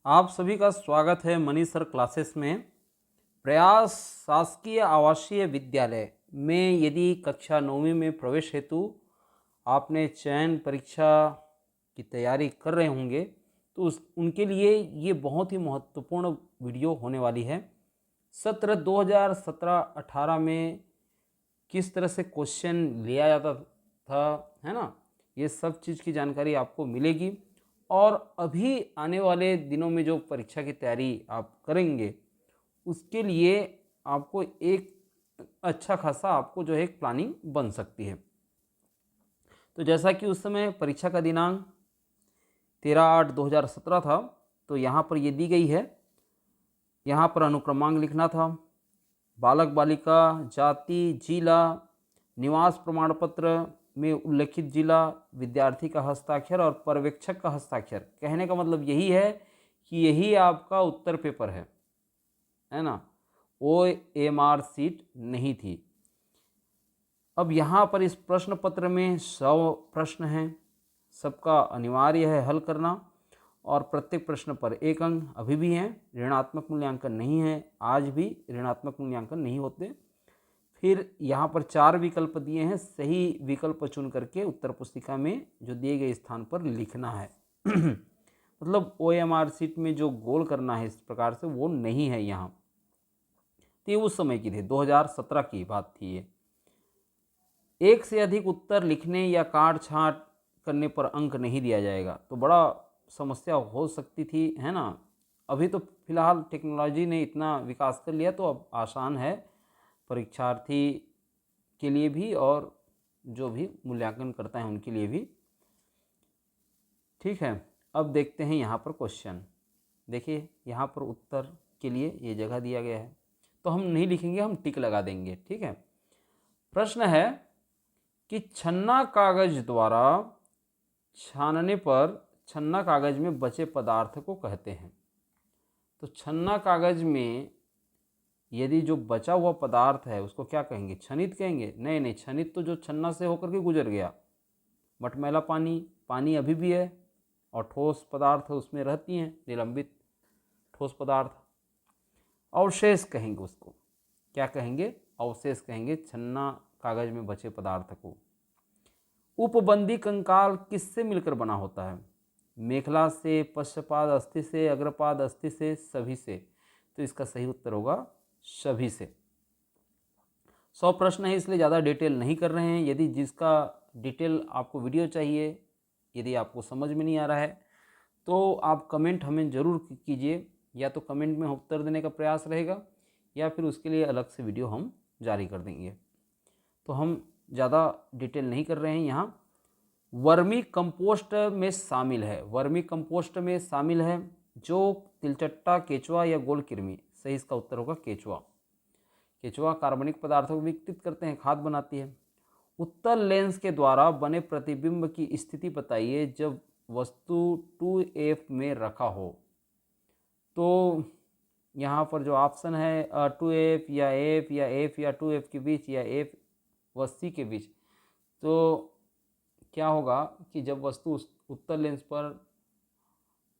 आप सभी का स्वागत है मनीष सर क्लासेस में। प्रयास शासकीय आवासीय विद्यालय में यदि कक्षा 9वीं में प्रवेश हेतु आपने चयन परीक्षा की तैयारी कर रहे होंगे तो उनके लिए ये बहुत ही महत्वपूर्ण वीडियो होने वाली है। सत्र 2017-18 में किस तरह से क्वेश्चन लिया जाता था, है ना, ये सब चीज़ की जानकारी आपको मिलेगी। और अभी आने वाले दिनों में जो परीक्षा की तैयारी आप करेंगे उसके लिए आपको एक अच्छा खासा आपको जो है एक प्लानिंग बन सकती है। तो जैसा कि उस समय परीक्षा का दिनांक 13/8/2017 था, तो यहाँ पर ये दी गई है। यहाँ पर अनुक्रमांक लिखना था, बालक बालिका, जाति, जिला, निवास प्रमाण पत्र में उल्लेखित जिला, विद्यार्थी का हस्ताक्षर और पर्यवेक्षक का हस्ताक्षर। कहने का मतलब यही है कि यही आपका उत्तर पेपर है ना। OMR सीट नहीं थी। अब यहाँ पर इस प्रश्न पत्र में 100 प्रश्न हैं, सबका अनिवार्य है हल करना और प्रत्येक प्रश्न पर 1 अंक अभी भी हैं। ऋणात्मक मूल्यांकन नहीं है, आज भी ऋणात्मक मूल्यांकन नहीं होते। फिर यहाँ पर 4 विकल्प दिए हैं, सही विकल्प चुन करके उत्तर पुस्तिका में जो दिए गए स्थान पर लिखना है। मतलब OMR सीट में जो गोल करना है इस प्रकार से वो नहीं है यहाँ। तो ये उस समय की थी, 2017 की बात थी ये। 1 से अधिक उत्तर लिखने या काट छाँट करने पर अंक नहीं दिया जाएगा, तो बड़ा समस्या हो सकती थी, है ना। अभी तो फिलहाल टेक्नोलॉजी ने इतना विकास कर लिया तो अब आसान है परीक्षार्थी के लिए भी और जो भी मूल्यांकन करता है उनके लिए भी। ठीक है, अब देखते हैं यहाँ पर क्वेश्चन। देखिए यहाँ पर उत्तर के लिए ये जगह दिया गया है, तो हम नहीं लिखेंगे, हम टिक लगा देंगे। ठीक है, प्रश्न है कि छन्ना कागज द्वारा छानने पर छन्ना कागज में बचे पदार्थ को कहते हैं। तो छन्ना कागज में यदि जो बचा हुआ पदार्थ है उसको क्या कहेंगे? छनित कहेंगे? नहीं, छनित तो जो छन्ना से होकर के गुजर गया। मटमैला पानी, पानी अभी भी है और ठोस पदार्थ उसमें रहती हैं, निलंबित ठोस पदार्थ। अवशेष कहेंगे उसको। क्या कहेंगे? अवशेष कहेंगे छन्ना कागज में बचे पदार्थ को। उपबंधी कंकाल किससे मिलकर बना होता है? मेखला से, पश्चपाद अस्थि से, अग्रपाद अस्थि से, सभी से। तो इसका सही उत्तर होगा सभी से। 100 प्रश्न है इसलिए ज़्यादा डिटेल नहीं कर रहे हैं। यदि जिसका डिटेल आपको वीडियो चाहिए, यदि आपको समझ में नहीं आ रहा है तो आप कमेंट हमें ज़रूर कीजिए, या तो कमेंट में उत्तर देने का प्रयास रहेगा या फिर उसके लिए अलग से वीडियो हम जारी कर देंगे। तो हम ज़्यादा डिटेल नहीं कर रहे हैं यहाँ। वर्मी कंपोस्ट में शामिल है, वर्मी कंपोस्ट में शामिल है जो तिलचट्टा, केचुआ या गोल कृमि। सही इसका उत्तर होगा केचुआ। केचुआ कार्बनिक पदार्थों को विकसित करते हैं, खाद बनाती है। उत्तल लेंस के द्वारा बने प्रतिबिंब की स्थिति बताइए जब वस्तु 2F में रखा हो। तो यहाँ पर जो ऑप्शन है 2F या F या F या 2F के बीच या F व C के बीच, तो क्या होगा कि जब वस्तु उत्तल लेंस पर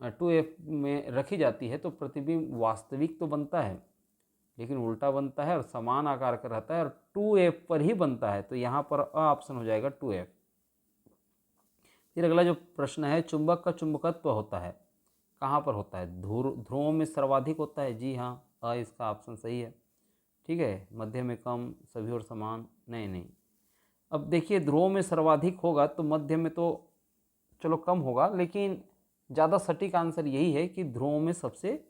2F में रखी जाती है तो प्रतिबिंब वास्तविक तो बनता है लेकिन उल्टा बनता है और समान आकार का रहता है और 2F पर ही बनता है। तो यहाँ पर ऑप्शन हो जाएगा 2F। फिर अगला जो प्रश्न है, चुंबक का चुंबकत्व होता है, कहाँ पर होता है? ध्रुवों में सर्वाधिक होता है। जी हाँ, इसका ऑप्शन सही है। ठीक है, मध्य में कम, सभी और समान, नहीं। अब देखिए ध्रुवों में सर्वाधिक होगा तो मध्य में तो चलो कम होगा, लेकिन ज़्यादा सटीक आंसर यही है कि ध्रुवों में सबसे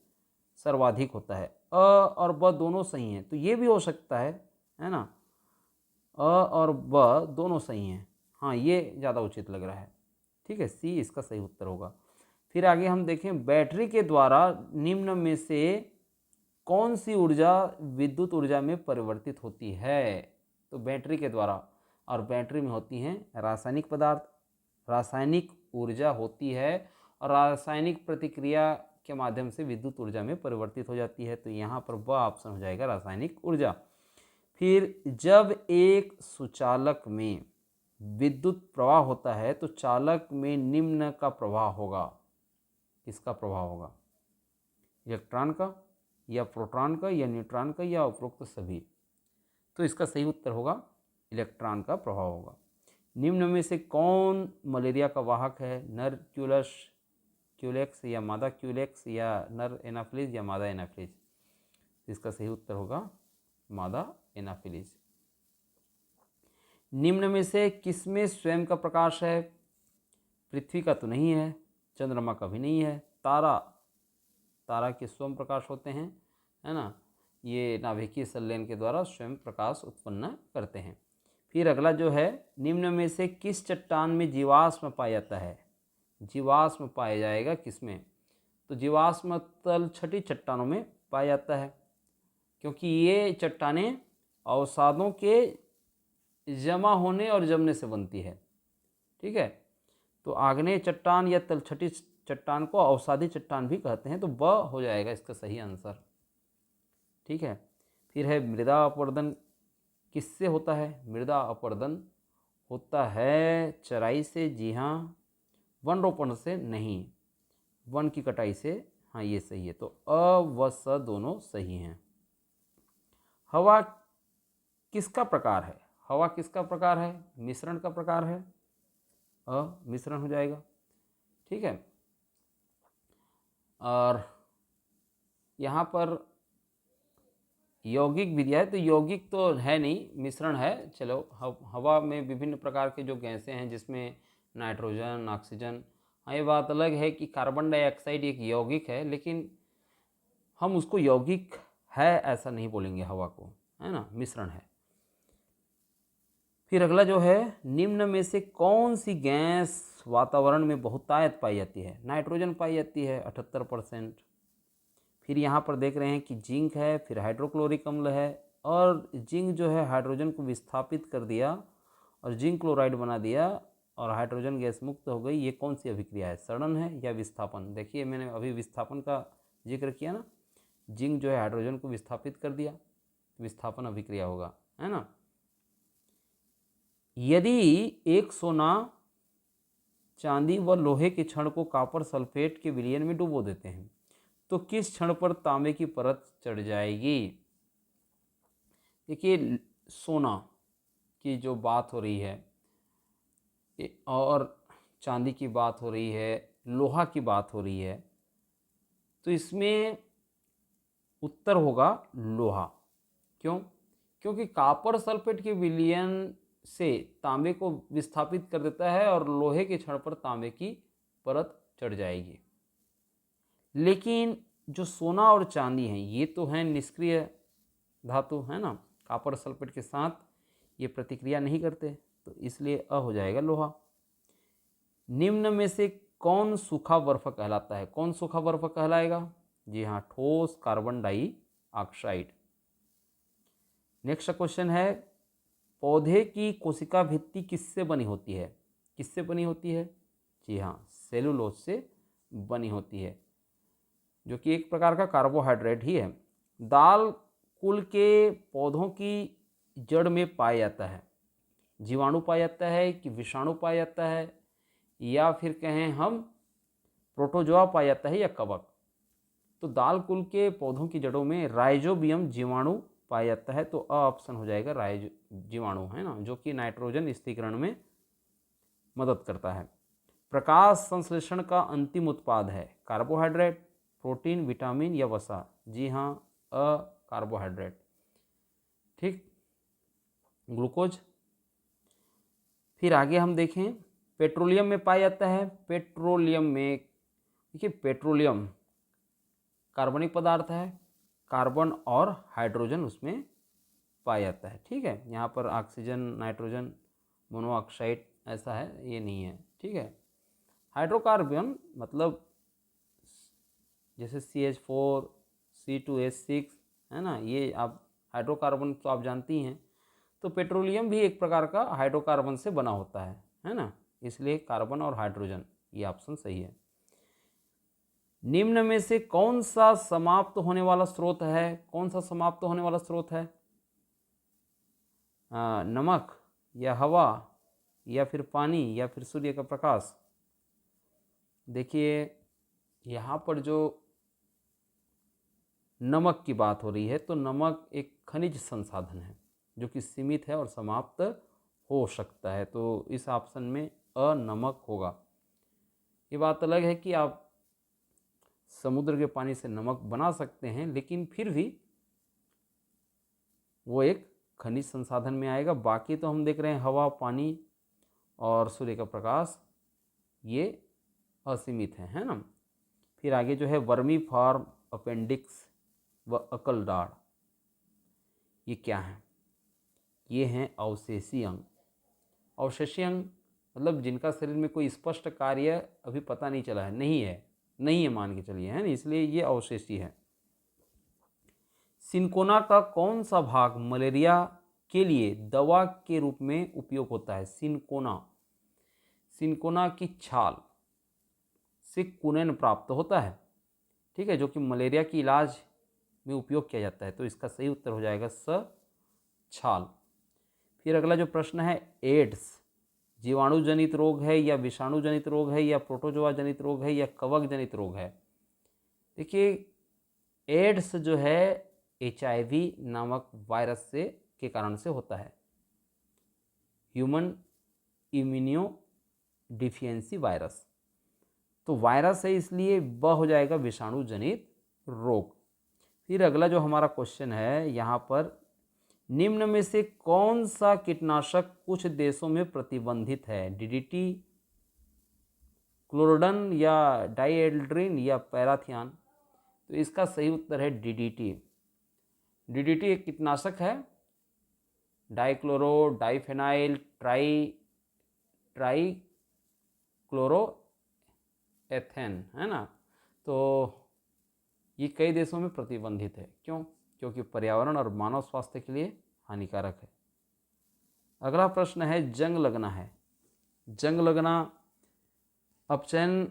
सर्वाधिक होता है। अ और ब दोनों सही हैं, तो ये भी हो सकता है ना। अ और ब दोनों सही हैं, हाँ ये ज़्यादा उचित लग रहा है। ठीक है, सी इसका सही उत्तर होगा। फिर आगे हम देखें, बैटरी के द्वारा निम्न में से कौन सी ऊर्जा विद्युत ऊर्जा में परिवर्तित होती है? तो बैटरी के द्वारा, और बैटरी में होती हैं रासायनिक पदार्थ, रासायनिक ऊर्जा होती है और रासायनिक प्रतिक्रिया के माध्यम से विद्युत ऊर्जा में परिवर्तित हो जाती है। तो यहाँ पर ब ऑप्शन हो जाएगा रासायनिक ऊर्जा। फिर जब एक सुचालक में विद्युत प्रवाह होता है तो चालक में निम्न का प्रवाह होगा। किसका प्रभाव होगा? इलेक्ट्रॉन का या प्रोटॉन का या न्यूट्रॉन का या उपरोक्त सभी। तो इसका सही उत्तर होगा इलेक्ट्रॉन का प्रभाव होगा। निम्न में से कौन मलेरिया का वाहक है? नर क्यूलेक्स या मादा क्यूलेक्स या नर एनाफिलिस या मादा एनाफिलिस। इसका सही उत्तर होगा मादा एनाफिलिस। निम्न में से किसमें स्वयं का प्रकाश है? पृथ्वी का तो नहीं है, चंद्रमा का भी नहीं है, तारा के स्वयं प्रकाश होते हैं, है ना। ये नाभिकीय संलयन के द्वारा स्वयं प्रकाश उत्पन्न करते हैं। फिर अगला जो है, निम्न में से किस चट्टान में जीवाश्म पाया जाता है? जीवाश्म पाया जाएगा किसमें? तो जीवाश्म तलछटी चट्टानों में पाया जाता है, क्योंकि ये चट्टानें अवसादों के जमा होने और जमने से बनती है। ठीक है, तो आग्नेय चट्टान या तलछटी चट्टान को अवसादी चट्टान भी कहते हैं, तो ब हो जाएगा इसका सही आंसर। ठीक है, फिर है मृदा अपवर्दन किससे होता है? मृदा अपवर्दन होता है चराई से। जी हाँ। वन रोपण से नहीं, वन की कटाई से। हाँ, ये सही है। तो अ व स दोनों सही हैं। हवा किसका प्रकार है? हवा किसका प्रकार है? मिश्रण का प्रकार है। मिश्रण हो जाएगा। ठीक है, और यहाँ पर यौगिक विधि है, तो यौगिक तो है नहीं, मिश्रण है। चलो, हवा में विभिन्न प्रकार के जो गैसें हैं, जिसमें नाइट्रोजन, ऑक्सीजन। हाँ, ये बात अलग है कि कार्बन डाइऑक्साइड एक यौगिक है, लेकिन हम उसको यौगिक है ऐसा नहीं बोलेंगे हवा को, है ना, मिश्रण है। फिर अगला जो है, निम्न में से कौन सी गैस वातावरण में बहुतायत पाई जाती है? नाइट्रोजन पाई जाती है 78%। फिर यहाँ पर देख रहे हैं कि जिंक है, फिर हाइड्रोक्लोरिक अम्ल है, और जिंक जो है हाइड्रोजन को विस्थापित कर दिया और जिंक क्लोराइड बना दिया और हाइड्रोजन गैस मुक्त हो गई। ये कौन सी अभिक्रिया है? सड़न है या विस्थापन? देखिए, मैंने अभी विस्थापन का जिक्र किया ना, जिंक जो है हाइड्रोजन को विस्थापित कर दिया, विस्थापन अभिक्रिया होगा, है ना। यदि एक सोना, चांदी व लोहे के क्षण को कॉपर सल्फेट के विलयन में डुबो देते हैं, तो किस क्षण पर तांबे की परत चढ़ जाएगी? देखिए, सोना की जो बात हो रही है और चांदी की बात हो रही है, लोहा की बात हो रही है, तो इसमें उत्तर होगा लोहा। क्यों? क्योंकि कॉपर सल्फेट के विलयन से तांबे को विस्थापित कर देता है और लोहे के क्षण पर तांबे की परत चढ़ जाएगी। लेकिन जो सोना और चांदी हैं, ये तो हैं निष्क्रिय धातु, है ना, कॉपर सल्फेट के साथ ये प्रतिक्रिया नहीं करते, तो इसलिए अ हो जाएगा लोहा। निम्न में से कौन सूखा बर्फ कहलाता है? कौन सूखा बर्फ कहलाएगा? जी हाँ, ठोस कार्बन डाइऑक्साइड। नेक्स्ट क्वेश्चन है, पौधे की कोशिका भित्ति किससे बनी होती है? किससे बनी होती है? जी हाँ, सेलुलोज से बनी होती है, जो कि एक प्रकार का कार्बोहाइड्रेट ही है। दाल कुल के पौधों की जड़ में पाया जाता है, जीवाणु पाया जाता है कि विषाणु पाया जाता है, या फिर कहें हम प्रोटोजोआ पाया जाता है या कवक? तो दाल कुल के पौधों की जड़ों में राइजोबियम जीवाणु पाया जाता है, तो अ ऑप्शन हो जाएगा जीवाणु, है ना, जो कि नाइट्रोजन स्थिरीकरण में मदद करता है। प्रकाश संश्लेषण का अंतिम उत्पाद है कार्बोहाइड्रेट, प्रोटीन, विटामिन या वसा? जी हाँ, अ कार्बोहाइड्रेट। ठीक, ग्लूकोज। फिर आगे हम देखें, पेट्रोलियम में पाया जाता है। पेट्रोलियम में देखिए, पेट्रोलियम कार्बनिक पदार्थ है, कार्बन और हाइड्रोजन उसमें पाया जाता है। ठीक है, यहाँ पर ऑक्सीजन, नाइट्रोजन, मोनोऑक्साइड ऐसा है, ये नहीं है। ठीक है, हाइड्रोकार्बन मतलब जैसे CH4, C2H6, है ना, ये आप हाइड्रोकार्बन तो आप जानती हैं। तो पेट्रोलियम भी एक प्रकार का हाइड्रोकार्बन से बना होता है ना, इसलिए कार्बन और हाइड्रोजन, ये ऑप्शन सही है। निम्न में से कौन सा समाप्त होने वाला स्रोत है? कौन सा समाप्त होने वाला स्रोत है? नमक या हवा या फिर पानी या फिर सूर्य का प्रकाश? देखिए, यहाँ पर जो नमक की बात हो रही है, तो नमक एक खनिज संसाधन है जो कि सीमित है और समाप्त हो सकता है, तो इस ऑप्शन में नमक होगा। ये बात अलग है कि आप समुद्र के पानी से नमक बना सकते हैं, लेकिन फिर भी वो एक खनिज संसाधन में आएगा। बाकी तो हम देख रहे हैं हवा, पानी और सूर्य का प्रकाश, ये असीमित है ना। फिर आगे जो है वर्मी फॉर्म, अपेंडिक्स व अकल दाढ़, ये क्या है? ये हैं अवशेषी अंग। अवशेषी अंग मतलब जिनका शरीर में कोई स्पष्ट कार्य अभी पता नहीं चला है, नहीं है मान के चलिए, है ना, इसलिए ये अवशेषी है। सिनकोना का कौन सा भाग मलेरिया के लिए दवा के रूप में उपयोग होता है? सिनकोना की छाल से कुनैन प्राप्त होता है, ठीक है, जो कि मलेरिया की इलाज में उपयोग किया जाता है। तो इसका सही उत्तर हो जाएगा छाल। फिर अगला जो प्रश्न है, एड्स जीवाणु जनित रोग है या विषाणु जनित रोग है या प्रोटोजोआ जनित रोग है या कवक जनित रोग है? देखिए, एड्स जो है HIV नामक वायरस से के कारण से होता है, ह्यूमन इम्यूनो डिफिशियंसी वायरस। तो वायरस है, इसलिए वह हो जाएगा विषाणु जनित रोग। फिर अगला जो हमारा क्वेश्चन है यहाँ पर, निम्न में से कौन सा कीटनाशक कुछ देशों में प्रतिबंधित है? DDT, क्लोरोडन या डाइएल्ड्रिन या पैराथियन? तो इसका सही उत्तर है DDT। DDT एक कीटनाशक है, डाइक्लोरो डाइफेनाइल ट्राई क्लोरोएथेन, है ना। तो ये कई देशों में प्रतिबंधित है। क्यों? क्योंकि पर्यावरण और मानव स्वास्थ्य के लिए हानिकारक है। अगला प्रश्न है, जंग लगना है। जंग लगना अपचयन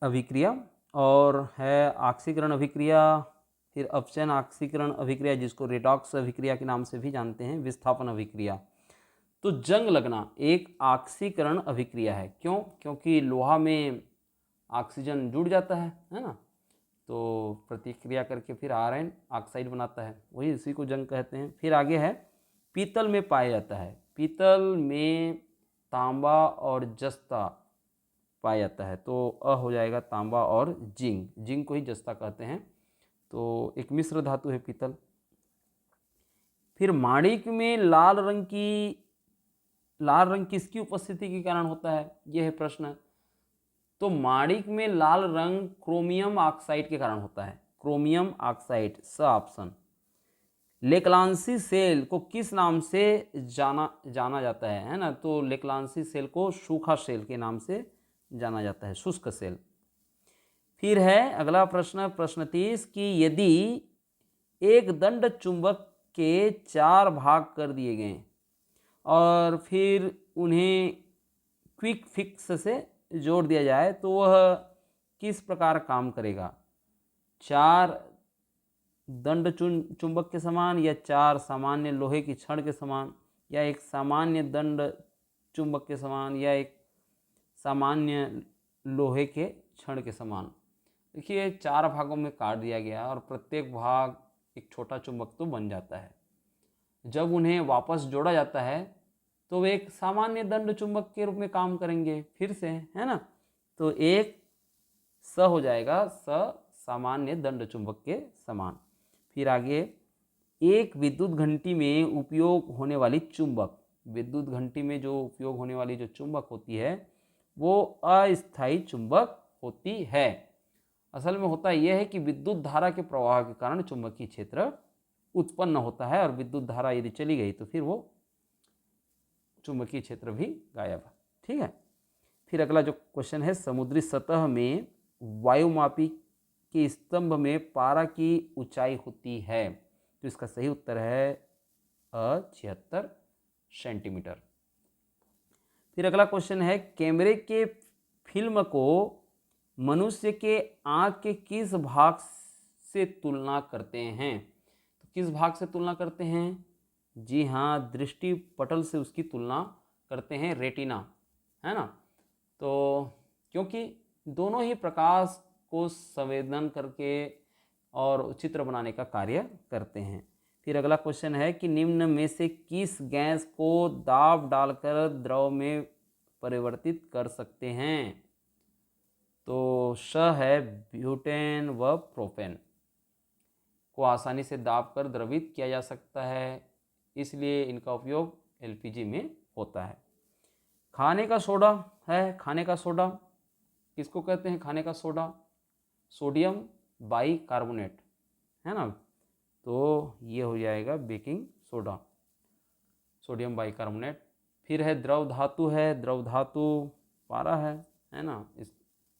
अभिक्रिया और है ऑक्सीकरण अभिक्रिया, फिर अपचयन ऑक्सीकरण अभिक्रिया जिसको रेडॉक्स अभिक्रिया के नाम से भी जानते हैं, विस्थापन अभिक्रिया। तो जंग लगना एक ऑक्सीकरण अभिक्रिया है। क्यों? क्योंकि लोहा में ऑक्सीजन जुड़ जाता है ना, तो प्रतिक्रिया करके फिर आयरन ऑक्साइड बनाता है, वही इसी को जंग कहते हैं। फिर आगे है, पीतल में पाया जाता है। पीतल में तांबा और जस्ता पाया जाता है, तो हो जाएगा तांबा और जिंक को ही जस्ता कहते हैं, तो एक मिश्र धातु है पीतल। फिर माणिक में लाल रंग किसकी उपस्थिति के कारण होता है? यह है प्रश्न। तो माणिक में लाल रंग क्रोमियम ऑक्साइड के कारण होता है, क्रोमियम ऑक्साइड, ऑप्शन। लेक्लांसी सेल को किस नाम से जाना जाता है ना? तो लेक्लांसी सेल को सूखा सेल के नाम से जाना जाता है, शुष्क सेल। फिर है अगला प्रश्न, प्रश्न 30, कि यदि एक दंड चुंबक के 4 भाग कर दिए गए और फिर उन्हें क्विक फिक्स से जोड़ दिया जाए तो वह किस प्रकार काम करेगा? 4 दंड चुंबक के समान, या 4 सामान्य लोहे की छड़ के समान, या एक सामान्य दंड चुंबक के समान, या एक सामान्य लोहे के छड़ के समान? देखिए, 4 भागों में काट दिया गया और प्रत्येक भाग एक छोटा चुंबक तो बन जाता है। जब उन्हें वापस जोड़ा जाता है तो वे एक सामान्य दंड चुंबक के रूप में काम करेंगे फिर से, है ना। तो एक हो जाएगा सामान्य दंड चुंबक के समान। फिर आगे, एक विद्युत घंटी में उपयोग होने वाली चुंबक, विद्युत घंटी में जो उपयोग होने वाली जो चुंबक होती है वो अस्थायी चुंबक होती है। असल में होता यह है कि विद्युत धारा के प्रवाह के कारण चुंबकीय क्षेत्र उत्पन्न होता है और विद्युत धारा यदि चली गई तो फिर वो चुंबकीय क्षेत्र भी गायब है, ठीक है। फिर अगला जो क्वेश्चन है, समुद्री सतह में वायुमापी के स्तंभ में पारा की ऊंचाई होती है? तो इसका सही उत्तर है 76 सेंटीमीटर। फिर अगला क्वेश्चन है, कैमरे के फिल्म को मनुष्य के आँख के किस भाग से तुलना करते हैं? तो किस भाग से तुलना करते हैं? जी हाँ, दृष्टि पटल से उसकी तुलना करते हैं, रेटिना, है ना। तो क्योंकि दोनों ही प्रकाश को संवेदन करके और चित्र बनाने का कार्य करते हैं। फिर अगला क्वेश्चन है कि निम्न में से किस गैस को दाब डालकर द्रव में परिवर्तित कर सकते हैं? तो श है ब्यूटेन व प्रोपेन को आसानी से दाब कर द्रवित किया जा सकता है, इसलिए इनका उपयोग एलपीजी में होता है। खाने का सोडा है, खाने का सोडा किसको कहते हैं? खाने का सोडा सोडियम बाइकार्बोनेट है ना, तो ये हो जाएगा बेकिंग सोडा, सोडियम बाइकार्बोनेट। फिर है द्रव धातु, है द्रव धातु पारा है ना, इस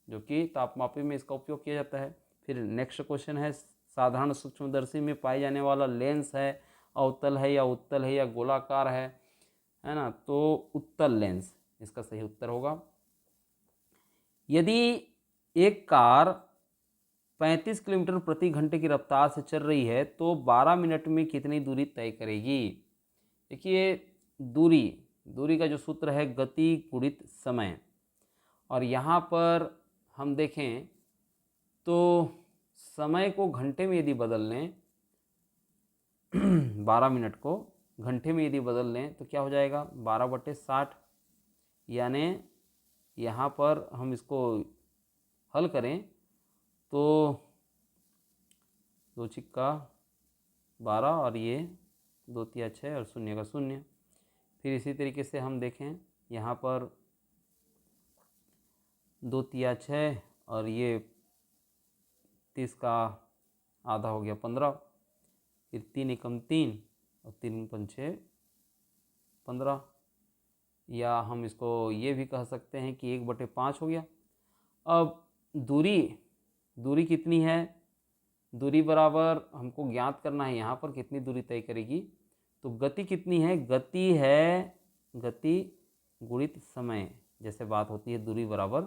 जो कि तापमापी में इसका उपयोग किया जाता है। फिर नेक्स्ट क्वेश्चन है साधारण सूक्ष्मदर्शी में पाए जाने वाला लेंस है अवतल है या उत्तल है या गोलाकार है ना, तो उत्तल लेंस इसका सही उत्तर होगा। यदि एक कार 35 किलोमीटर प्रति घंटे की रफ्तार से चल रही है तो 12 मिनट में कितनी दूरी तय करेगी? देखिए दूरी का जो सूत्र है गति गुणित समय, और यहाँ पर हम देखें तो समय को घंटे में यदि बदल लें 12 मिनट को घंटे में यदि बदल लें तो क्या हो जाएगा 12/60, यानी यहाँ पर हम इसको हल करें तो 2 छिक्का 12 और ये 2 तिया 6 और 0 का 0। फिर इसी तरीके से हम देखें यहाँ पर 2 तिया 6 और ये 30 का आधा हो गया 15, फिर 3 एकम 3 और 3 पंचे 15, या हम इसको ये भी कह सकते हैं कि 1/5 हो गया। अब दूरी कितनी है? दूरी बराबर हमको ज्ञात करना है यहाँ पर कितनी दूरी तय करेगी, तो गति कितनी है? गति है गति गुणित समय, जैसे बात होती है दूरी बराबर,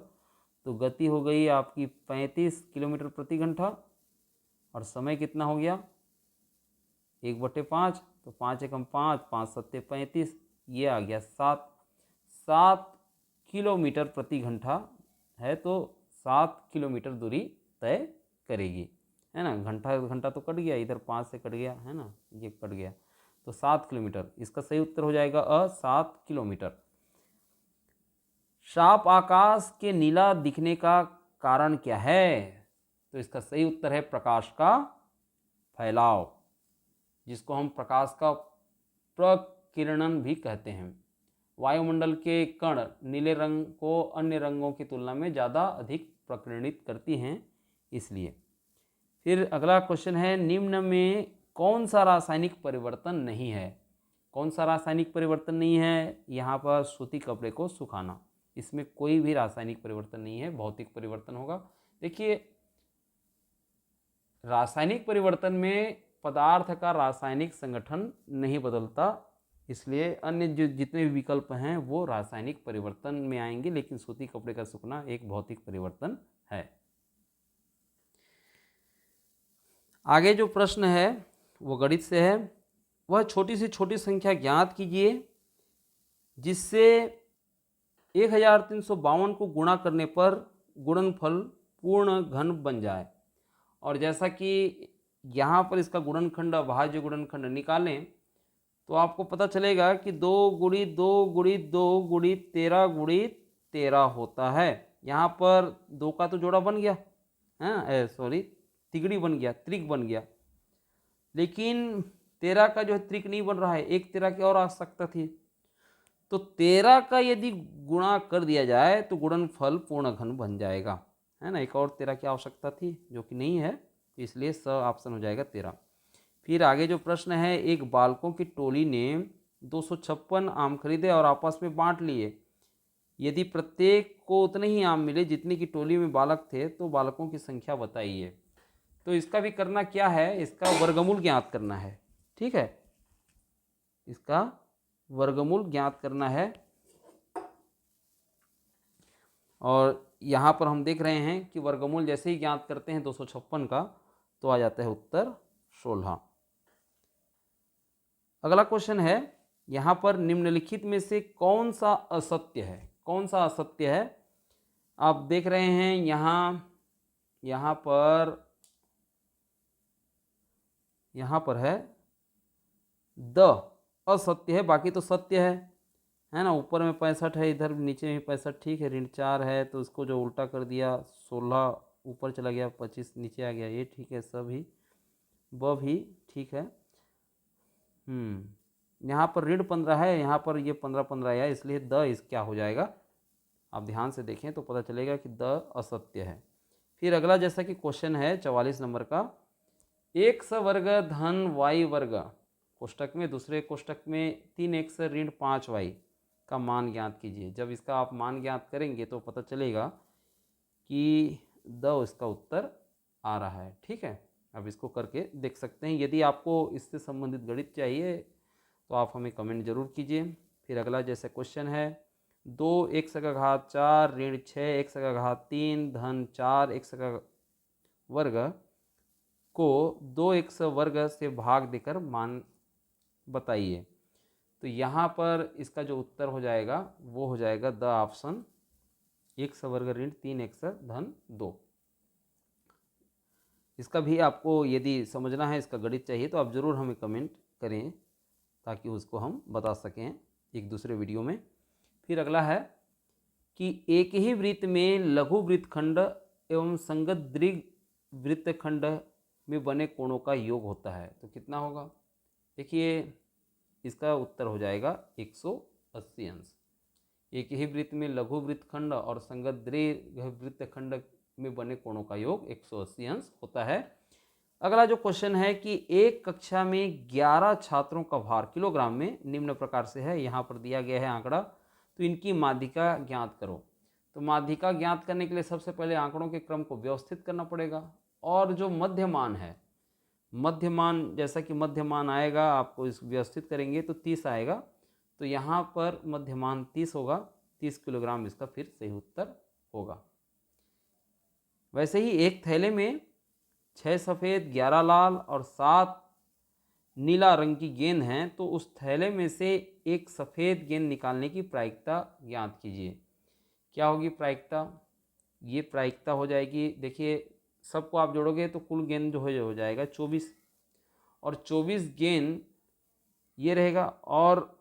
तो गति हो गई आपकी 35 किलोमीटर प्रति घंटा और समय कितना हो गया 1/5, तो 5 एकम 5 5 सत्ते 35, ये आ गया 7 किलोमीटर प्रति घंटा है, तो 7 किलोमीटर दूरी तय करेगी, है ना। घंटा तो कट गया, इधर 5 से कट गया है ना, ये कट गया, तो 7 किलोमीटर इसका सही उत्तर हो जाएगा 7 किलोमीटर। साफ आकाश के नीला दिखने का कारण क्या है? तो इसका सही उत्तर है प्रकाश का फैलाव, जिसको हम प्रकाश का प्रकिरणन भी कहते हैं। वायुमंडल के कण नीले रंग को अन्य रंगों की तुलना में ज़्यादा अधिक प्रकीर्णित करती हैं, इसलिए। फिर अगला क्वेश्चन है निम्न में कौन सा रासायनिक परिवर्तन नहीं है? कौन सा रासायनिक परिवर्तन नहीं है? यहाँ पर सूती कपड़े को सुखाना, इसमें कोई भी रासायनिक परिवर्तन नहीं है, भौतिक परिवर्तन होगा। देखिए रासायनिक परिवर्तन में पदार्थ का रासायनिक संगठन नहीं बदलता, इसलिए अन्य जो जितने भी विकल्प हैं वो रासायनिक परिवर्तन में आएंगे, लेकिन सूती कपड़े का सूखना एक भौतिक परिवर्तन है। आगे जो प्रश्न है वो गणित से है। वह छोटी से छोटी संख्या ज्ञात कीजिए जिससे 1352 को गुणा करने पर गुणनफल पूर्ण घन बन जाए। और जैसा कि यहाँ पर इसका गुणनखंड अभाज्य गुणनखंड निकालें तो आपको पता चलेगा कि 2 × 2 × 2 × 13 × 13 होता है। यहाँ पर 2 का तो जोड़ा बन गया, हाँ सॉरी तिगड़ी बन गया, त्रिक बन गया, लेकिन 13 का जो है त्रिक नहीं बन रहा है, एक 13 की और आवश्यकता थी, तो 13 का यदि गुणा कर दिया जाए तो गुणनफल पूर्ण घन बन जाएगा, है ना। एक और 13 की आवश्यकता थी जो कि नहीं है, इसलिए स ऑप्शन हो जाएगा 13। फिर आगे जो प्रश्न है, एक बालकों की टोली ने 256 आम खरीदे और आपस में बांट लिए। यदि प्रत्येक को उतने ही आम मिले जितने की टोली में बालक थे तो बालकों की संख्या बताइए। तो इसका भी करना क्या है, इसका वर्गमूल ज्ञात करना है, ठीक है, इसका वर्गमूल ज्ञात करना है। और यहाँ पर हम देख रहे हैं कि वर्गमूल जैसे ही ज्ञात करते हैं 256 का तो आ जाता है उत्तर 16। अगला क्वेश्चन है, यहाँ पर निम्नलिखित में से कौन सा असत्य है? कौन सा असत्य है? आप देख रहे हैं यहाँ पर है द असत्य है, बाकी तो सत्य है ना। ऊपर में 65 है, इधर नीचे में 65, ठीक है। ऋण 4 है तो उसको जो उल्टा कर दिया, 16 ऊपर चला गया, 25 नीचे आ गया, ये ठीक है। सभी ब भी ठीक है। यहाँ पर ऋण 15 है, यहाँ पर ये 15 है, इसलिए द इस क्या हो जाएगा, आप ध्यान से देखें तो पता चलेगा कि द असत्य है। फिर अगला जैसा कि क्वेश्चन है 44 नंबर का, x वर्ग धन y वर्ग कोष्टक में, दूसरे कोष्टक में 3x ऋण 5y का मान ज्ञात कीजिए। जब इसका आप मान ज्ञात करेंगे तो पता चलेगा कि द इसका उत्तर आ रहा है, ठीक है। अब इसको करके देख सकते हैं। यदि आपको इससे संबंधित गणित चाहिए तो आप हमें कमेंट जरूर कीजिए। फिर अगला जैसा क्वेश्चन है, 2x का घात 4 ऋण 6x का घात 3 धन 4x का वर्ग को 2x वर्ग से भाग देकर मान बताइए। तो यहाँ पर इसका जो उत्तर हो जाएगा वो हो जाएगा द ऑप्शन x वर्ग ऋण 3x धन 2। इसका भी आपको यदि समझना है, इसका गणित चाहिए तो आप ज़रूर हमें कमेंट करें ताकि उसको हम बता सकें एक दूसरे वीडियो में। फिर अगला है कि एक ही वृत्त में लघु वृत्तखंड एवं संगत दीर्घ वृत्तखंड में बने कोणों का योग होता है, तो कितना होगा। देखिए इसका उत्तर हो जाएगा 180 अंश। एक ही वृत्त में लघु वृत्तखंड और संगत दीर्घ वृत्तखंड में बने कोणों का योग 180 अंश होता है। अगला जो क्वेश्चन है कि एक कक्षा में 11 छात्रों का भार किलोग्राम में निम्न प्रकार से है, यहाँ पर दिया गया है आंकड़ा, तो इनकी माध्यिका ज्ञात करो। तो माध्यिका ज्ञात करने के लिए सबसे पहले आंकड़ों के क्रम को व्यवस्थित करना पड़ेगा, और जो मध्यमान है, मध्यमान जैसा कि मध्यमान आएगा आपको इस व्यवस्थित करेंगे तो 30 आएगा, तो यहाँ पर मध्यमान 30 होगा, 30 किलोग्राम इसका फिर सही उत्तर होगा। वैसे ही एक थैले में 6 सफ़ेद 11 लाल और 7 नीला रंग की गेंद हैं, तो उस थैले में से एक सफ़ेद गेंद निकालने की प्रायिकता ज्ञात कीजिए। क्या होगी प्रायिकता, ये प्रायिकता हो जाएगी, देखिए सबको आप जोड़ोगे तो कुल गेंद जो हो जाएगा 24, और 24 गेंद ये रहेगा। और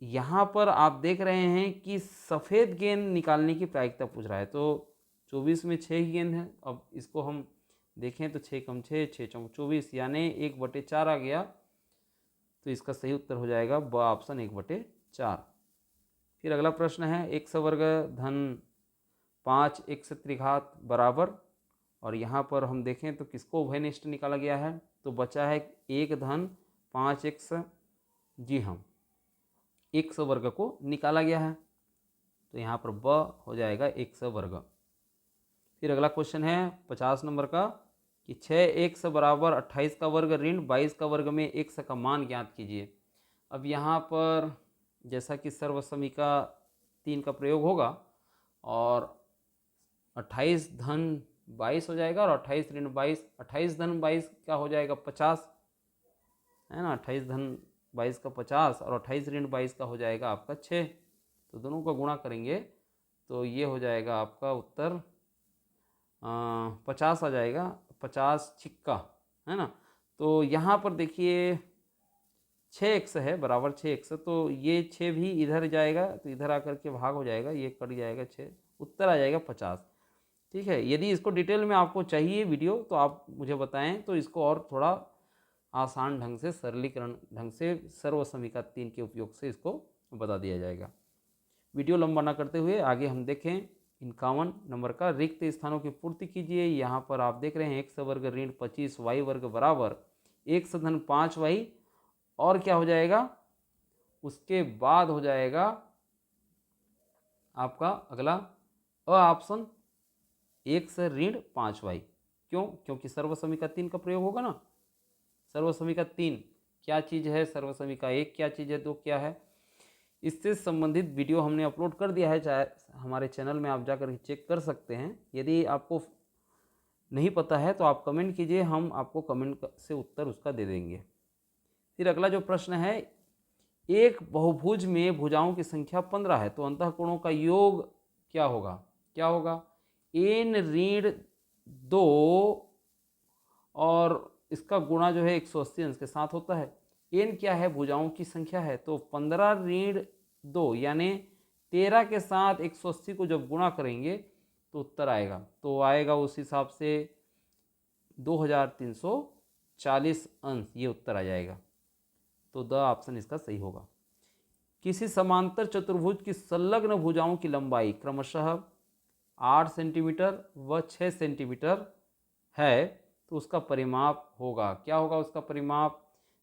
यहाँ पर आप देख रहे हैं कि सफ़ेद गेंद निकालने की प्रायिकता पूछ रहा है, तो 24 में 6 ही गेंद है। अब इसको हम देखें तो 6 कम 6, 6 चौक 24, यानी 1/4 आ गया, तो इसका सही उत्तर हो जाएगा ब ऑप्शन 1/4। फिर अगला प्रश्न है, x वर्ग धन 5x त्रिघात बराबर, और यहाँ पर हम देखें तो किसको उभयनिष्ठ निकाला गया है, तो बचा है 1 धन 5x, जी हाँ x वर्ग को निकाला गया है, तो यहाँ पर ब हो जाएगा x वर्ग। फिर अगला क्वेश्चन है 50 नंबर का कि 6x बराबर 28 का वर्ग ऋण 22 का वर्ग में x का मान ज्ञात कीजिए। अब यहाँ पर जैसा कि सर्वसमीका 3 का प्रयोग होगा, और 28 धन 22 हो जाएगा, और 28 ऋण 22, 28 धन 22 क्या हो जाएगा 50 है ना, 28 धन 22 का 50, और 28 ऋण 22 का हो जाएगा आपका 6, तो दोनों का गुणा करेंगे तो ये हो जाएगा आपका उत्तर 50 आ जाएगा, 50 छिक्का है ना। तो यहाँ पर देखिए 6x है बराबर 6x, तो ये 6 भी इधर जाएगा तो इधर आकर के भाग हो जाएगा, ये कट जाएगा 6, उत्तर आ जाएगा 50, ठीक है। यदि इसको डिटेल में आपको चाहिए वीडियो तो आप मुझे बताएं, तो इसको और थोड़ा आसान ढंग से, सरलीकरण ढंग से सर्वसमीका 3 के उपयोग से इसको बता दिया जाएगा। वीडियो लंबा ना करते हुए आगे हम देखें 51 नंबर का, रिक्त स्थानों की पूर्ति कीजिए। यहाँ पर आप देख रहे हैं x वर्ग ऋण 25 y वर्ग बराबर x धन 5y, और क्या हो जाएगा, उसके बाद हो जाएगा आपका अगला ऑप्शन x ऋण 5y। क्यों, क्योंकि सर्वसमीका 3 का प्रयोग होगा ना। सर्वसमीका 3 क्या चीज़ है, सर्वसमीका 1 क्या चीज़ है, 2 क्या है, इससे संबंधित वीडियो हमने अपलोड कर दिया है, चाहे हमारे चैनल में आप जाकर चेक कर सकते हैं। यदि आपको नहीं पता है तो आप कमेंट कीजिए, हम आपको कमेंट से उत्तर उसका दे देंगे। फिर अगला जो प्रश्न है, एक बहुभुज में भुजाओं की संख्या 15 है, तो अंतःकोणों का योग क्या होगा। क्या होगा, एन ऋण 2 और इसका गुणा जो है 180 अंश के साथ होता है। एन क्या है, भुजाओं की संख्या है, तो 15 ऋण 2 यानी 13 के साथ 180 को जब गुणा करेंगे तो उत्तर आएगा, तो आएगा उस हिसाब से 2340 अंश, ये उत्तर आ जाएगा। तो द ऑप्शन इसका सही होगा। किसी समांतर चतुर्भुज की संलग्न भुजाओं की लंबाई क्रमशः 8 सेंटीमीटर व 6 सेंटीमीटर है, तो उसका परिमाप होगा, क्या होगा उसका परिमाप।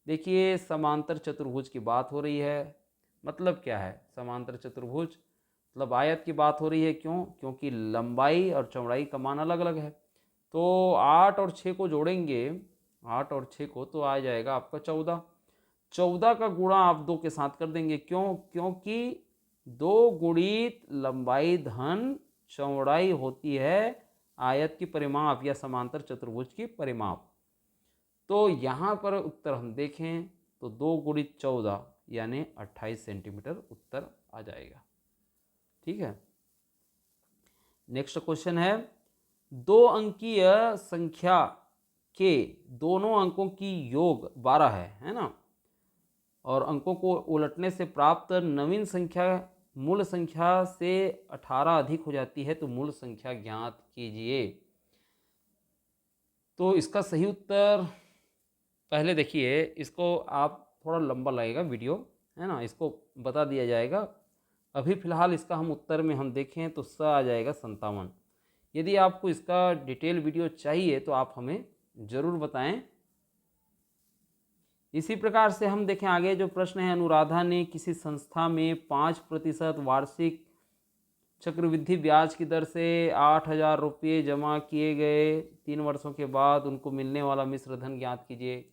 देखिए समांतर चतुर्भुज की बात हो रही है, मतलब क्या है, समांतर चतुर्भुज मतलब आयत की बात हो रही है। क्यों, क्योंकि लंबाई और चौड़ाई का मान अलग अलग है। तो 8 और 6 को जोड़ेंगे, 8 और 6 को, तो आ जाएगा आपका 14। 14 का गुणा आप 2 के साथ कर देंगे। क्यों, क्योंकि 2 गुणित लंबाई धन चौड़ाई होती है आयत की परिमाप या समांतर चतुर्भुज की परिमाप। तो यहाँ पर उत्तर हम देखें तो 2 गुणित 14 यानी 28 सेंटीमीटर उत्तर आ जाएगा। ठीक है, नेक्स्ट क्वेश्चन है, 2 अंकीय संख्या के दोनों अंकों की योग 12 है ना, और अंकों को उलटने से प्राप्त नवीन संख्या मूल संख्या से 18 अधिक हो जाती है, तो मूल संख्या ज्ञात कीजिए। तो इसका सही उत्तर, पहले देखिए इसको, आप थोड़ा लंबा लगेगा वीडियो है ना, इसको बता दिया जाएगा। अभी फ़िलहाल इसका हम उत्तर में हम देखें तो स आ जाएगा 57। यदि आपको इसका डिटेल वीडियो चाहिए तो आप हमें ज़रूर बताएं। इसी प्रकार से हम देखें आगे जो प्रश्न है, अनुराधा ने किसी संस्था में 5% वार्षिक चक्रवृद्धि ब्याज की दर से 8,000 रुपये जमा किए गए, 3 वर्षों के बाद उनको मिलने वाला मिश्र धन ज्ञात कीजिए।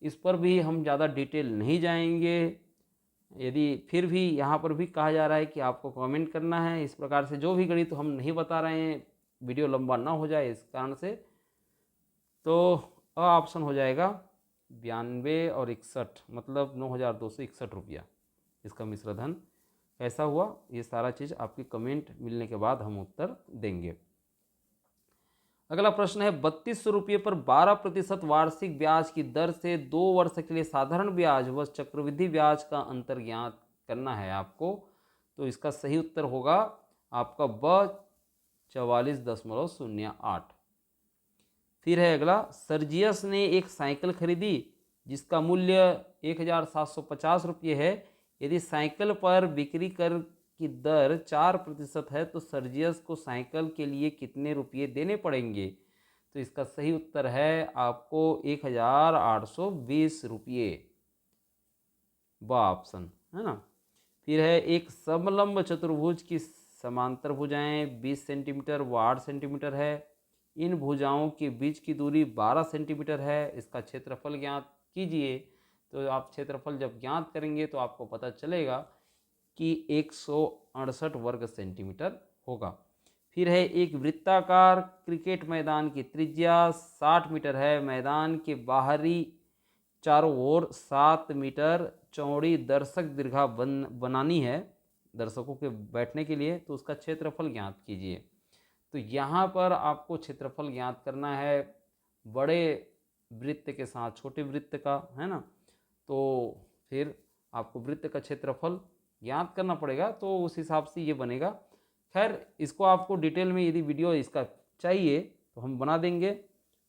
इस पर भी हम ज़्यादा डिटेल नहीं जाएंगे। यदि फिर भी यहाँ पर भी कहा जा रहा है कि आपको कमेंट करना है, इस प्रकार से जो भी गणित तो हम नहीं बता रहे हैं, वीडियो लंबा ना हो जाए इस कारण से। तो अ ऑप्शन हो जाएगा 92 और 61, मतलब 9,261 रुपया इसका मिश्र धन। कैसा हुआ, ये सारा चीज़ आपकी कमेंट मिलने के बाद हम उत्तर देंगे। अगला प्रश्न है, 3200 रुपये पर 12% वार्षिक ब्याज की दर से 2 वर्ष के लिए साधारण ब्याज व चक्रवृद्धि ब्याज का अंतर ज्ञात करना है आपको। तो इसका सही उत्तर होगा आपका ब 44.08। फिर है अगला, सर्जियस ने एक साइकिल खरीदी जिसका मूल्य 1,750 रुपये है। यदि साइकिल पर बिक्री कर की दर 4% है तो सर्जियस को साइकिल के लिए कितने रुपये देने पड़ेंगे। तो इसका सही उत्तर है आपको 1,820 रुपये, ब ऑप्शन है ना। फिर है, एक समलंब चतुर्भुज की समांतर भुजाएं 20 सेंटीमीटर व 8 सेंटीमीटर है। इन भुजाओं के बीच की दूरी 12 सेंटीमीटर है, इसका क्षेत्रफल ज्ञात कीजिए। तो आप क्षेत्रफल जब ज्ञात करेंगे तो आपको पता चलेगा कि 168 वर्ग सेंटीमीटर होगा। फिर है, एक वृत्ताकार क्रिकेट मैदान की त्रिज्या 60 मीटर है। मैदान के बाहरी चारों ओर 7 मीटर चौड़ी दर्शक दीर्घा बनानी है दर्शकों के बैठने के लिए, तो उसका क्षेत्रफल ज्ञात कीजिए। तो यहाँ पर आपको क्षेत्रफल ज्ञात करना है बड़े वृत्त के साथ छोटे वृत्त का, है ना। तो फिर आपको वृत्त का क्षेत्रफल ज्ञात करना पड़ेगा, तो उस हिसाब से ये बनेगा। खैर इसको आपको डिटेल में यदि वीडियो इसका चाहिए तो हम बना देंगे,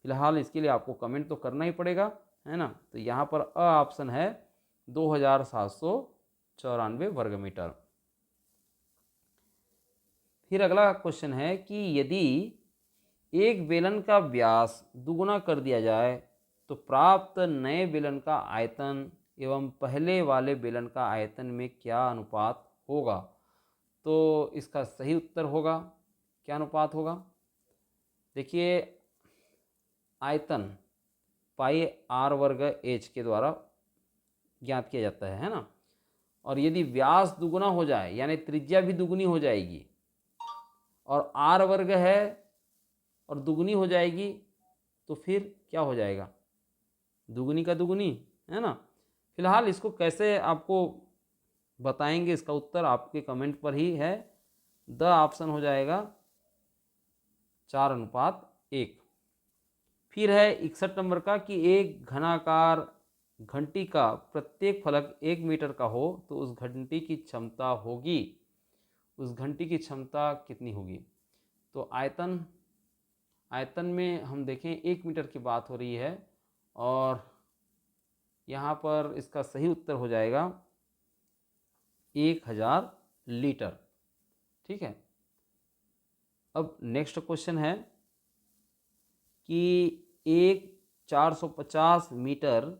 फिलहाल इसके लिए आपको कमेंट तो करना ही पड़ेगा, है ना। तो यहाँ पर अ ऑप्शन है 2,794 वर्ग मीटर। फिर अगला क्वेश्चन है कि यदि एक बेलन का व्यास दुगुना कर दिया जाए तो प्राप्त नए बेलन का आयतन एवं पहले वाले बेलन का आयतन में क्या अनुपात होगा। तो इसका सही उत्तर होगा, क्या अनुपात होगा। देखिए आयतन पाई आर वर्ग एच के द्वारा ज्ञात किया जाता है ना। और यदि व्यास दुगुना हो जाए यानी त्रिज्या भी दुगुनी हो जाएगी और आर वर्ग है और दुगुनी हो जाएगी, तो फिर क्या हो जाएगा, दुगुनी का दुगुनी, है ना। फिलहाल इसको कैसे आपको बताएंगे, इसका उत्तर आपके कमेंट पर ही है। द ऑप्शन हो जाएगा 4:1। फिर है 61 नंबर का कि एक घनाकार घंटी का प्रत्येक फलक 1 मीटर का हो तो उस घंटी की क्षमता होगी, उस घंटी की क्षमता कितनी होगी। तो आयतन में हम देखें 1 मीटर की बात हो रही है और यहाँ पर इसका सही उत्तर हो जाएगा 1000 लीटर। ठीक है। अब नेक्स्ट क्वेश्चन है कि एक 450 मीटर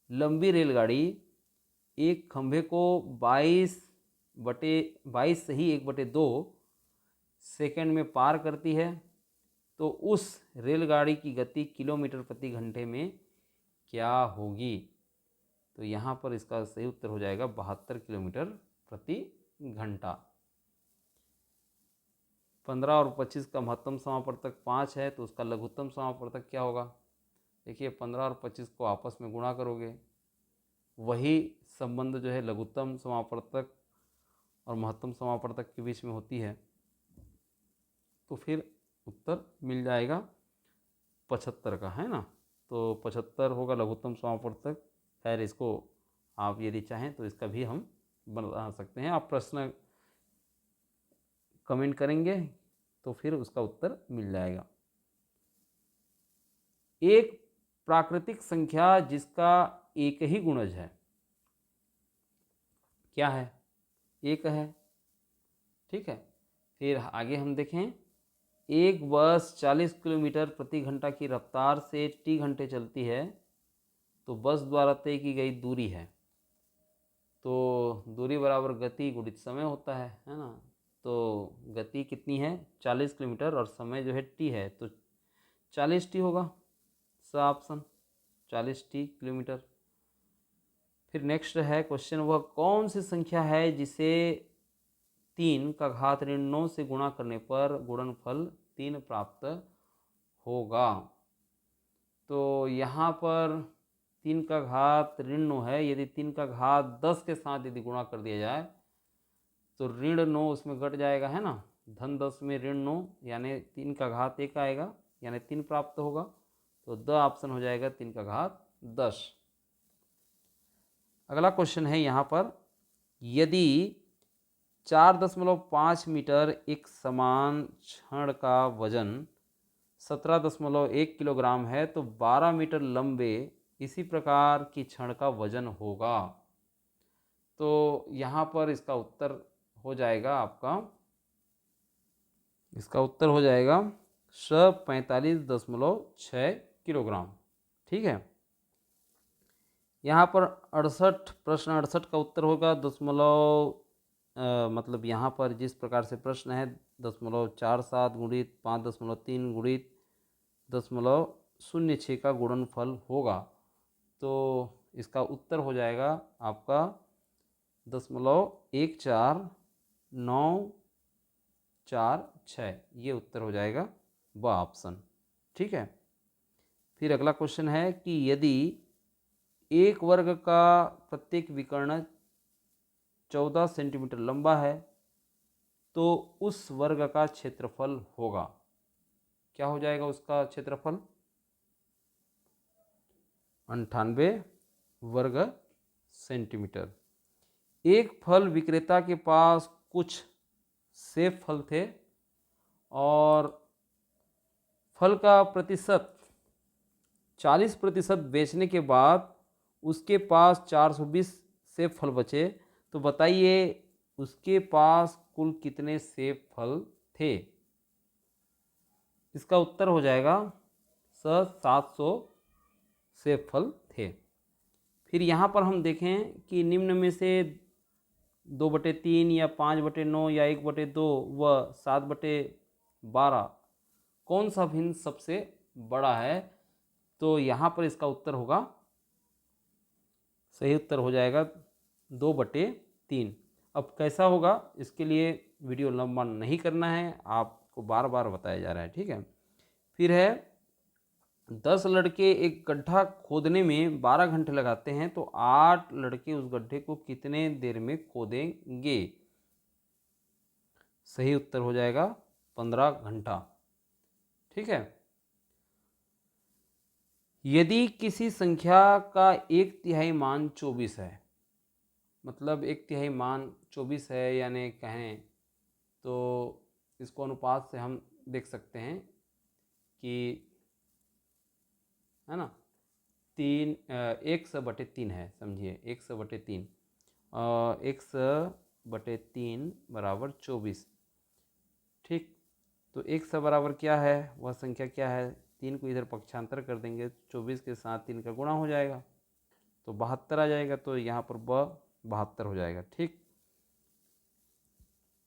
लंबी रेलगाड़ी एक खंभे को 22 सही 1/2 सेकंड में पार करती है तो उस रेलगाड़ी की गति किलोमीटर प्रति घंटे में क्या होगी। तो यहाँ पर इसका सही उत्तर हो जाएगा 72 किलोमीटर प्रति घंटा। 15 और 25 का महत्तम समापवर्तक 5 है तो उसका लघुत्तम समापवर्तक क्या होगा। देखिए 15 और 25 को आपस में गुणा करोगे, वही संबंध जो है लघुत्तम समापवर्तक और महत्तम समापवर्तक के बीच में होती है, तो फिर उत्तर मिल जाएगा 75 का, है ना। तो 75 होगा लघुत्तम समापवर्तक। खैर इसको आप यदि चाहें तो इसका भी हम बना सकते हैं, आप प्रश्न कमेंट करेंगे तो फिर उसका उत्तर मिल जाएगा। एक प्राकृतिक संख्या जिसका एक ही गुणज है क्या है, एक है। ठीक है। फिर आगे हम देखें, एक बस 40 किलोमीटर प्रति घंटा की रफ्तार से टी घंटे चलती है तो बस द्वारा तय की गई दूरी है। तो दूरी बराबर गति गुणित समय होता है ना। तो गति कितनी है 40 किलोमीटर और समय जो है टी है तो 40 टी होगा, सा ऑप्शन 40 टी किलोमीटर। फिर नेक्स्ट है क्वेश्चन, वह कौन सी संख्या है जिसे 3 का घात ऋण 9 से गुणा करने पर गुणनफल 3 प्राप्त होगा। तो यहाँ पर 3 का घात ऋण 9 है, यदि 3 का घात 10 के साथ यदि गुणा कर दिया जाए तो ऋण 9 उसमें घट जाएगा, है ना। धन 10 में ऋण 9 यानी 3 का घात 1 आएगा यानी 3 प्राप्त होगा। तो द ऑप्शन हो जाएगा 3 का घात 10। अगला क्वेश्चन है यहाँ पर, यदि 4.5 मीटर एक समान छड़ का वजन 17.1 किलोग्राम है तो 12 मीटर लंबे इसी प्रकार की छड़ का वजन होगा। तो यहाँ पर इसका उत्तर हो जाएगा आपका, इसका उत्तर हो जाएगा 45.6 किलोग्राम। ठीक है। यहाँ पर 68 प्रश्न 68 का उत्तर होगा मतलब यहाँ पर जिस प्रकार से प्रश्न है 0.47 गुणित 5.3 गुणित 0.06 का गुणनफल होगा। तो इसका उत्तर हो जाएगा आपका 0.14946, ये उत्तर हो जाएगा ब ऑप्शन। ठीक है। फिर अगला क्वेश्चन है कि यदि एक वर्ग का प्रत्येक विकर्ण 14 सेंटीमीटर लंबा है तो उस वर्ग का क्षेत्रफल होगा, क्या हो जाएगा उसका क्षेत्रफल 98 वर्ग सेंटीमीटर। एक फल विक्रेता के पास कुछ सेब फल थे और फल का प्रतिशत 40% बेचने के बाद उसके पास 420 सेब फल बचे, तो बताइए उसके पास कुल कितने सेब फल थे। इसका उत्तर हो जाएगा 700 सेब फल थे। फिर यहाँ पर हम देखें कि निम्न में से 2/3 या 5/9 या 1/2 व 7/12 कौन सा भिन्न सबसे बड़ा है। तो यहाँ पर इसका उत्तर होगा, सही उत्तर हो जाएगा 2/3। अब कैसा होगा इसके लिए वीडियो लंबा नहीं करना है, आपको बार बार बताया जा रहा है। ठीक है। फिर है 10 लड़के एक गड्ढा खोदने में 12 घंटे लगाते हैं तो 8 लड़के उस गड्ढे को कितने देर में खोदेंगे। सही उत्तर हो जाएगा 15 घंटा। ठीक है। यदि किसी संख्या का 1/3 मान 24 है, मतलब 1/3 मान 24 है, यानी कहें तो इसको अनुपात से हम देख सकते हैं कि, है ना, 1/3 है, समझिए 1/3, 1/3 बराबर 24। ठीक, तो 1 बराबर क्या है, वह संख्या क्या है, 3 को इधर पक्षांतर कर देंगे, 24 के साथ 3 का गुणा हो जाएगा तो 72 आ जाएगा, तो यहाँ पर 72 हो जाएगा। ठीक,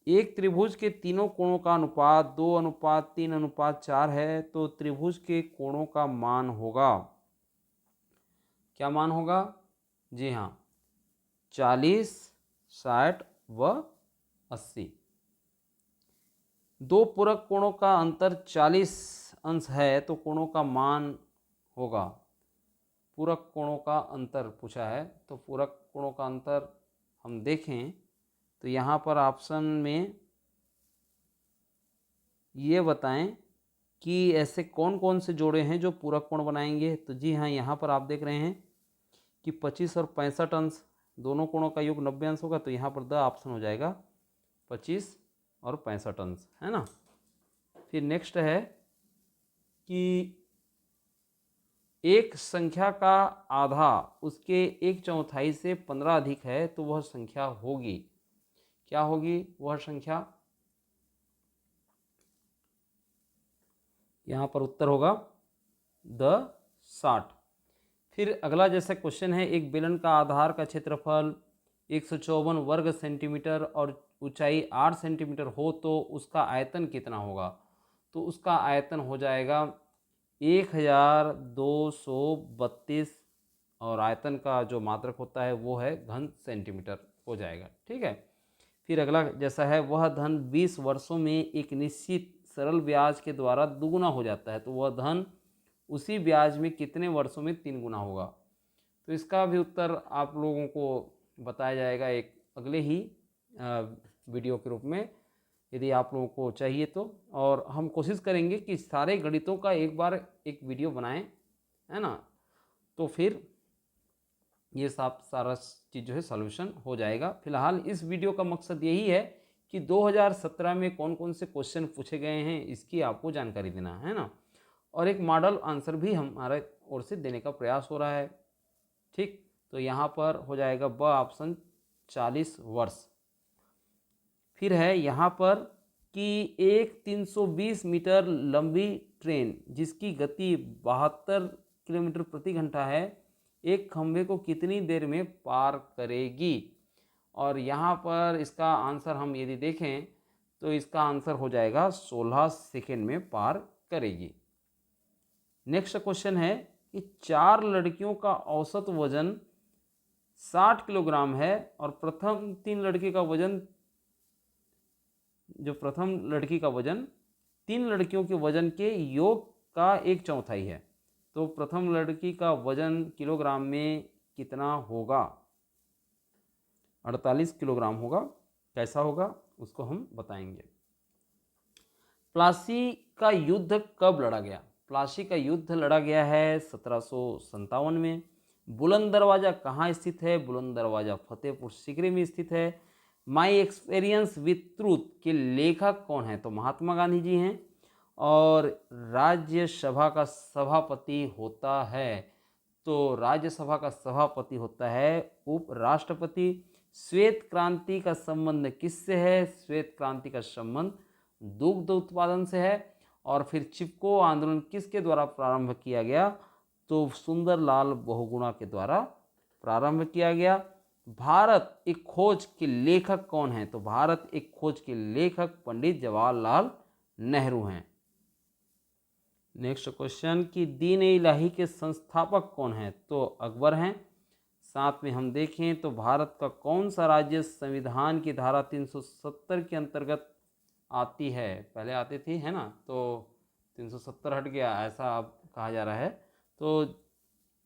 एक त्रिभुज के तीनों कोणों का अनुपात 2:3:4 है, तो त्रिभुज के कोणों का मान होगा, क्या मान होगा, जी हाँ, 40, 60 व 80। दो पूरक कोणों का अंतर 40 अंश है, तो कोणों का मान होगा, पूरक कोणों का अंतर पूछा है, तो पूरक कोणों का अंतर हम देखें तो यहाँ पर ऑप्शन में ये बताएं कि ऐसे कौन कौन से जोड़े हैं जो पूरक कोण बनाएंगे। तो जी हाँ, यहाँ पर आप देख रहे हैं कि 25 और 65 अंश, दोनों कोणों का योग 90 अंश होगा, तो यहाँ पर द ऑप्शन हो जाएगा 25 और 65 अंश, है ना। फिर नेक्स्ट है कि एक संख्या का आधा उसके 1/4 से 15 अधिक है, तो वह संख्या होगी, क्या होगी वह संख्या, यहाँ पर उत्तर होगा द 60। फिर अगला जैसा क्वेश्चन है, एक बेलन का आधार का क्षेत्रफल 154 वर्ग सेंटीमीटर और ऊंचाई 8 सेंटीमीटर हो तो उसका आयतन कितना होगा। तो उसका आयतन हो जाएगा 1232 और आयतन का जो मात्रक होता है वो है घन सेंटीमीटर हो जाएगा। ठीक है। फिर अगला जैसा है, वह धन 20 वर्षों में एक निश्चित सरल ब्याज के द्वारा दुगुना हो जाता है, तो वह धन उसी ब्याज में कितने वर्षों में 3 गुना होगा। तो इसका भी उत्तर आप लोगों को बताया जाएगा एक अगले ही वीडियो के रूप में, यदि आप लोगों को चाहिए तो। और हम कोशिश करेंगे कि सारे गणितों का एक बार एक वीडियो बनाएं, है ना, तो फिर ये सारा चीज़ जो है सॉल्यूशन हो जाएगा। फिलहाल इस वीडियो का मकसद यही है कि 2017 में कौन कौन से क्वेश्चन पूछे गए हैं इसकी आपको जानकारी देना, है ना, और एक मॉडल आंसर भी हमारे ओर से देने का प्रयास हो रहा है। ठीक, तो यहाँ पर हो जाएगा ब ऑप्शन 40 वर्ष। फिर है यहाँ पर कि एक 320 मीटर लंबी ट्रेन जिसकी गति 72 किलोमीटर प्रति घंटा है, एक खंभे को कितनी देर में पार करेगी। और यहाँ पर इसका आंसर हम यदि देखें तो इसका आंसर हो जाएगा 16 सेकेंड में पार करेगी। नेक्स्ट क्वेश्चन है कि 4 लड़कियों का औसत वजन 60 किलोग्राम है और प्रथम 3 लड़की का वजन, जो प्रथम लड़की का वजन 3 लड़कियों के वजन के योग का 1/4 है, तो प्रथम लड़की का वजन किलोग्राम में कितना होगा। 48 किलोग्राम होगा। कैसा होगा उसको हम बताएंगे। प्लासी का युद्ध कब लड़ा गया। प्लासी का युद्ध लड़ा गया है 1757 में। बुलंद दरवाज़ा कहाँ स्थित है। बुलंद दरवाज़ा फतेहपुर सीकरी में स्थित है। माई एक्सपीरियंस विथ ट्रूथ के लेखक कौन है, तो महात्मा गांधी जी हैं। और राज्यसभा का सभापति होता है, तो राज्यसभा का सभापति होता है उपराष्ट्रपति। श्वेत क्रांति का संबंध किससे है। श्वेत क्रांति का संबंध दुग्ध उत्पादन से है। और फिर चिपको आंदोलन किसके द्वारा प्रारंभ किया गया, तो सुंदरलाल बहुगुणा के द्वारा प्रारंभ किया गया। भारत एक खोज के लेखक कौन है, तो भारत एक खोज के लेखक पंडित जवाहरलाल नेहरू हैं। नेक्स्ट क्वेश्चन कि दीन इलाही के संस्थापक कौन है, तो अकबर हैं। साथ में हम देखें तो भारत का कौन सा राज्य संविधान की धारा 370 के अंतर्गत आती है। पहले आती थी, है ना, तो 370 हट गया ऐसा अब कहा जा रहा है, तो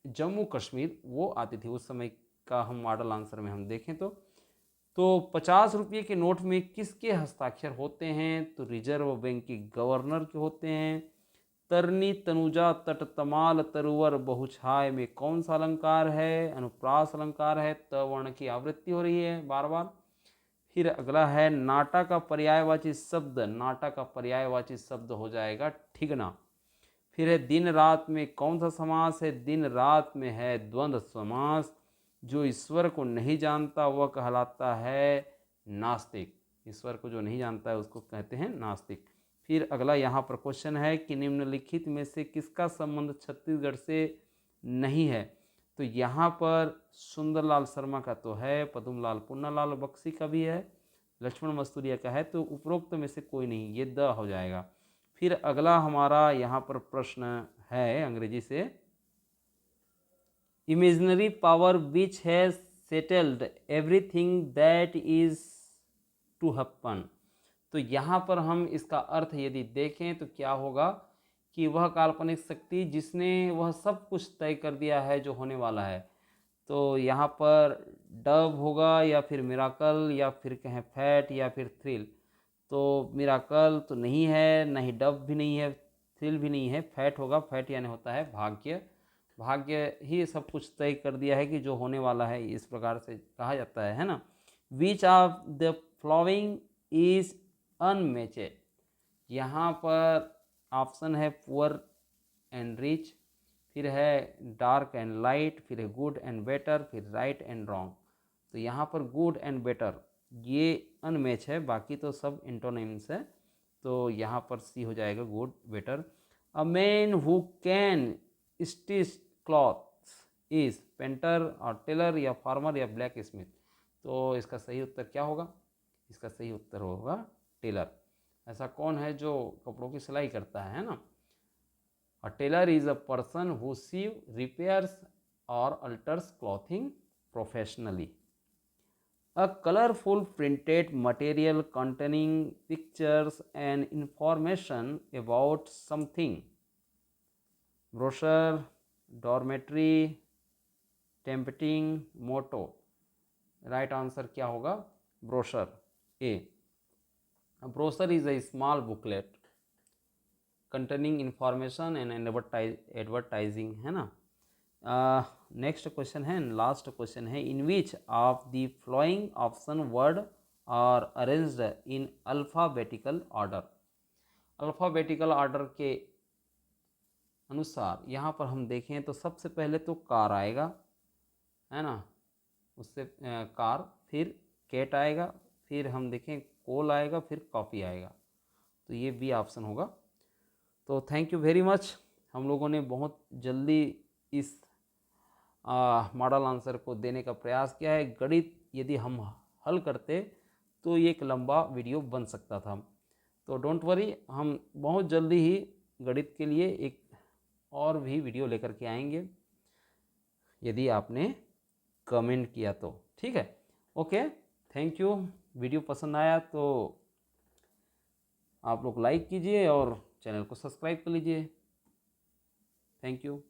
जम्मू कश्मीर वो आती थी उस समय का। हम मॉडल आंसर में हम देखें तो तो 50 रुपये के नोट में किसके हस्ताक्षर होते हैं? तो रिजर्व बैंक के गवर्नर के होते हैं। तरनी तनुजा तट तमाल तरुवर बहुछाय में कौन सा अलंकार है? अनुप्रास अलंकार है। त वर्ण की आवृत्ति हो रही है बार बार। फिर अगला है नाटा का पर्यायवाची शब्द, नाटा का पर्यायवाची शब्द हो जाएगा ठिगना। फिर है दिन रात में कौन सा समास है? दिन रात में है द्वंद्व समास। जो ईश्वर को नहीं जानता वह कहलाता है नास्तिक, ईश्वर को जो नहीं जानता है उसको कहते हैं नास्तिक। फिर अगला यहाँ पर क्वेश्चन है कि निम्नलिखित में से किसका संबंध छत्तीसगढ़ से नहीं है? तो यहाँ पर सुंदरलाल शर्मा का तो है, पद्मलाल पुन्नालाल बख्शी का भी है, लक्ष्मण मस्तूरिया का है, तो उपरोक्त में से कोई नहीं, ये द हो जाएगा। फिर अगला हमारा यहाँ पर प्रश्न है अंग्रेजी से, imaginary power which has settled everything that is to happen. तो यहाँ पर हम इसका अर्थ यदि देखें तो क्या होगा कि वह काल्पनिक शक्ति जिसने वह सब कुछ तय कर दिया है जो होने वाला है। तो यहाँ पर डव होगा या फिर मिराकल या फिर कहें फैट या फिर थ्रिल। तो मिराकल तो नहीं है, ना ही डव भी नहीं है, थ्रिल भी नहीं है, फैट होगा। फैट यानी होता है भाग्य, भाग्य ही सब कुछ तय कर दिया है कि जो होने वाला है, इस प्रकार से कहा जाता है ना। Which of the flowing is unmatched. यहाँ पर ऑप्शन है पुअर एंड रिच, फिर है डार्क एंड लाइट, फिर है गुड एंड बेटर, फिर राइट एंड रॉन्ग। तो यहाँ पर गुड एंड बेटर ये अनमैच है, बाकी तो सब इंटोनिम्स है। तो यहाँ पर सी हो जाएगा good better. A man who can stitch cloth is painter और टेलर या फार्मर या ब्लैक स्मिथ। तो इसका सही उत्तर क्या होगा? इसका सही उत्तर होगा टेलर। ऐसा कौन है जो कपड़ों की सिलाई करता है ना? A tailor is a person who sews, repairs or alters clothing professionally. A colorful printed material containing pictures and information about something. Brochure, dormitory, tempting, motto. Right answer क्या होगा? Brochure. A. A brochure is a small booklet containing information and advertising, है ना। Next question है, last question है, in which of the flowing option word are arranged in alphabetical order. Alphabetical order के अनुसार यहाँ पर हम देखें तो सबसे पहले तो कार आएगा, है ना, उससे कार, फिर कैट आएगा, फिर हम देखें कोल आएगा, फिर कॉफ़ी आएगा। तो ये बी ऑप्शन होगा। तो थैंक यू वेरी मच। हम लोगों ने बहुत जल्दी इस मॉडल आंसर को देने का प्रयास किया है। गणित यदि हम हल करते तो ये एक लंबा वीडियो बन सकता था। तो डोंट वरी, हम बहुत जल्दी ही गणित के लिए एक और भी वीडियो लेकर के आएंगे, यदि आपने कमेंट किया तो। ठीक है, ओके, थैंक यू। वीडियो पसंद आया तो आप लोग लाइक कीजिए और चैनल को सब्सक्राइब कर लीजिए। Thank you.